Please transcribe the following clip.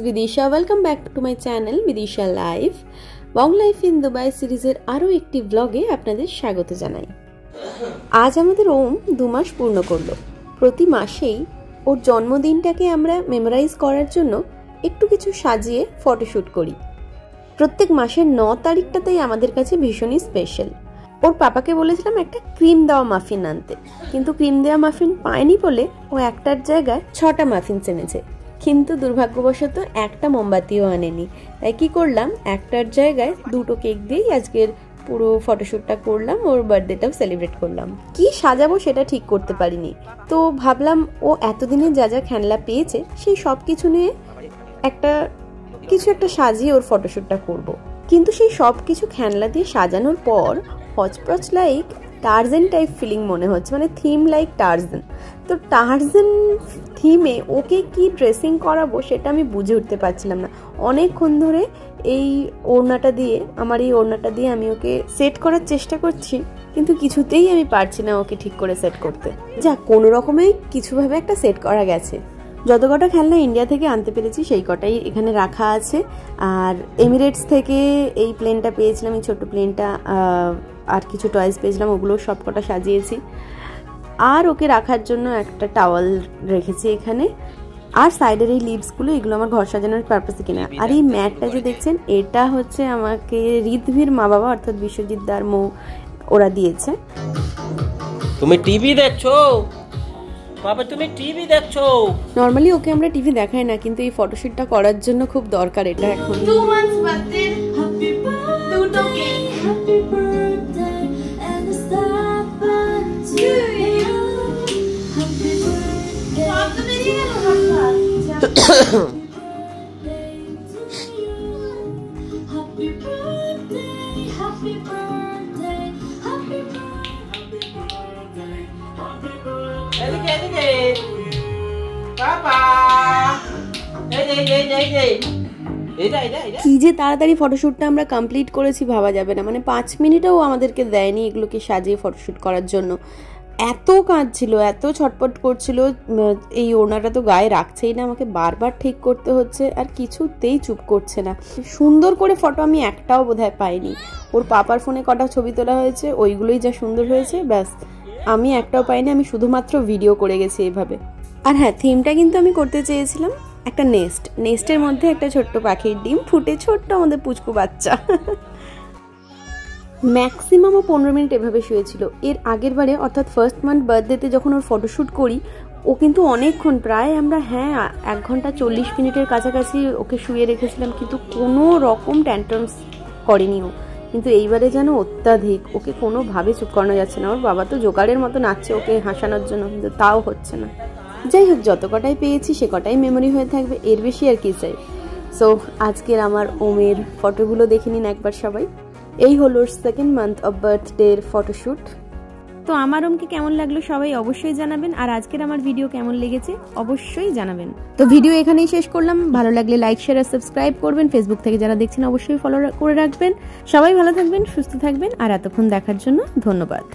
Vidisha. Welcome back to my channel Vidisha Life. Long Life in Dubai সিরিজের আরো একটি ব্লগে আপনাদের স্বাগত জানাই। আজ আমাদের ওম 2 মাস পূর্ণ করলো। প্রতি মাসেই ওর জন্মদিনটাকে আমরা মেমোরাইজ করার জন্য একটু কিছু সাজিয়ে ফটোশুট করি। প্রত্যেক মাসের 9 তারিখটাতেই আমাদের কাছে ভীষণই স্পেশাল। ওর পাপাকে বলেছিলাম একটা ক্রিম দেওয়া মাফিন আনতে, কিন্তু ক্রিম দেওয়া মাফিন পায়নি বলে ও একটার জায়গায় 6টা মাফিন এনেছে, কিন্তু দুর্ভাগ্যবশত একটা মোমবাতিও আনেনি। তাই কি করলাম, একটার জায়গায় 2টো কেক দিয়েই আজকের পুরো ফটোশ্যুটটা করলাম, ওর বার্থডেটাও সেলিব্রেট করলাম। কি সাজাবো সেটা ঠিক করতে পারিনি, তো ভাবলাম ও এতদিনে যা যা খেলনা পেয়েছে সেই সব কিছু নিয়ে কিছু একটা সাজিয়ে ওর ফটোশ্যুটটা করব। কিন্তু সেই সব কিছু খেলনা দিয়ে সাজানোর পর হচপচ লাইক টার্জেন টাইপ ফিলিং মনে হচ্ছে, মানে থিম লাইক টার্জেন। তো টার্জেন থিমে ওকে কি ড্রেসিং করাবো সেটা আমি বুঝে উঠতে পারছিলাম না। অনেকক্ষণ ধরে এই ওড়নাটা দিয়ে আমি ওকে সেট করার চেষ্টা করছি, কিন্তু কিছুতেই আমি পারছি না ওকে ঠিক করে সেট করতে। যা কোনো রকমেই কিছুভাবে একটা সেট করা গেছে। যত কটা খেলনা ইন্ডিয়া থেকে আনতে পেরেছি সেই কটাই এখানে রাখা আছে। আর এমিরেটস থেকে এই প্লেনটা পেয়েছিলাম, এই ছোট্ট প্লেনটা, আর কিছু টয়েস পেয়েছিলাম, ওগুলো সব কটা সাজিয়েছি। আর ওকে রাখার জন্য একটা টাওয়াল রেখেছি এখানে। আর সাইডের এই লিভসগুলো, এগুলো আমার ঘর সাজানোর পারপাসে কিনা। আর এই ম্যাটটা যে দেখছেন, এটা হচ্ছে আমাকে ঋদ্ভির মা বাবা অর্থাৎ বিশ্বজিৎ দার মৌ ওরা দিয়েছে। তুমি টিভি দেখছো বাবা, তুমি টিভি দেখছো? নরমালি ওকে আমরা টিভি দেখাই না, কিন্তু এই ফটোশুটটা করার জন্য খুব দরকার এটা এখন। 2 months বাদে হ্যাপি বার্থডে দুটো cake, happy birthday and star to you, happy birthday. সব তো বেরিয়ে গেল বাবা। Happy birthday, happy birthday, happy এদিকে বাবা, কি যে তাড়াতাড়ি ফটোশুটটা আমরা কমপ্লিট করেছি ভাবা যাবে না। মানে 5 মিনিটও আমাদেরকে দেয়নি এগুলোকে সাজিয়ে ফটোশুট করার জন্য। এত কাজ ছিল, এত ছটপট করছিল। এই ওড়নাটা তো গায়ে রাখছেই না, আমাকে বারবার ঠিক করতে হচ্ছে, আর কিছুতেই চুপ করছে না। সুন্দর করে ফটো আমি একটাও বোধহয় পাইনি। ওর পাপার ফোনে কটা ছবি তোলা হয়েছে, ওইগুলোই যা সুন্দর হয়েছে, ব্যাস। আমি একটাও পাইনি, আমি শুধুমাত্র ভিডিও করে গেছি এইভাবে। আর হ্যাঁ, থিমটা কিন্তু আমি করতে চেয়েছিলাম একটা নেস্টের মধ্যে একটা ছোট্ট পাখির ডিম ফুটে, ছোট্ট আমাদের পুচকু বাচ্চা। ম্যাক্সিমাম ও 15 মিনিট এভাবে শুয়েছিল। এর আগের বারে অর্থাৎ ফার্স্ট মান্থ বার্থডেতে যখন ওর ফটোশ্যুট করি, ও কিন্তু অনেকক্ষণ, প্রায় আমরা 1 ঘন্টা 40 মিনিটের কাছাকাছি ওকে শুয়ে রেখেছিলাম, কিন্তু কোনো রকম ট্যান্ট্রামস করেনি ও। কিন্তু এইবারে যেন অত্যাধিক, ওকে কোনোভাবে চুপ করানো যাচ্ছে না। ওর বাবা তো জোগাড়ের মতো নাচছে ওকে হাসানোর জন্য, কিন্তু তাও হচ্ছে না। যাই হোক, যত কটাই পেয়েছি সে কটাই মেমোরি হয়ে থাকবে, এর বেশি আর কি চাই। সো আজকের আমার ওমের ফটোগুলো দেখে নিন একবার সবাই। এই হলো 2nd মান্থ অফ বার্থডের ফটোশ্যুট। তো আমার ওমকে কেমন লাগলো সবাই অবশ্যই জানাবেন, আর আজকের আমার ভিডিও কেমন লেগেছে অবশ্যই জানাবেন। তো ভিডিও এখানেই শেষ করলাম। ভালো লাগলে লাইক, শেয়ার আর সাবস্ক্রাইব করবেন। ফেসবুক থেকে যারা দেখছেন অবশ্যই ফলো করে রাখবেন। সবাই ভালো থাকবেন, সুস্থ থাকবেন, আর এতক্ষণ দেখার জন্য ধন্যবাদ।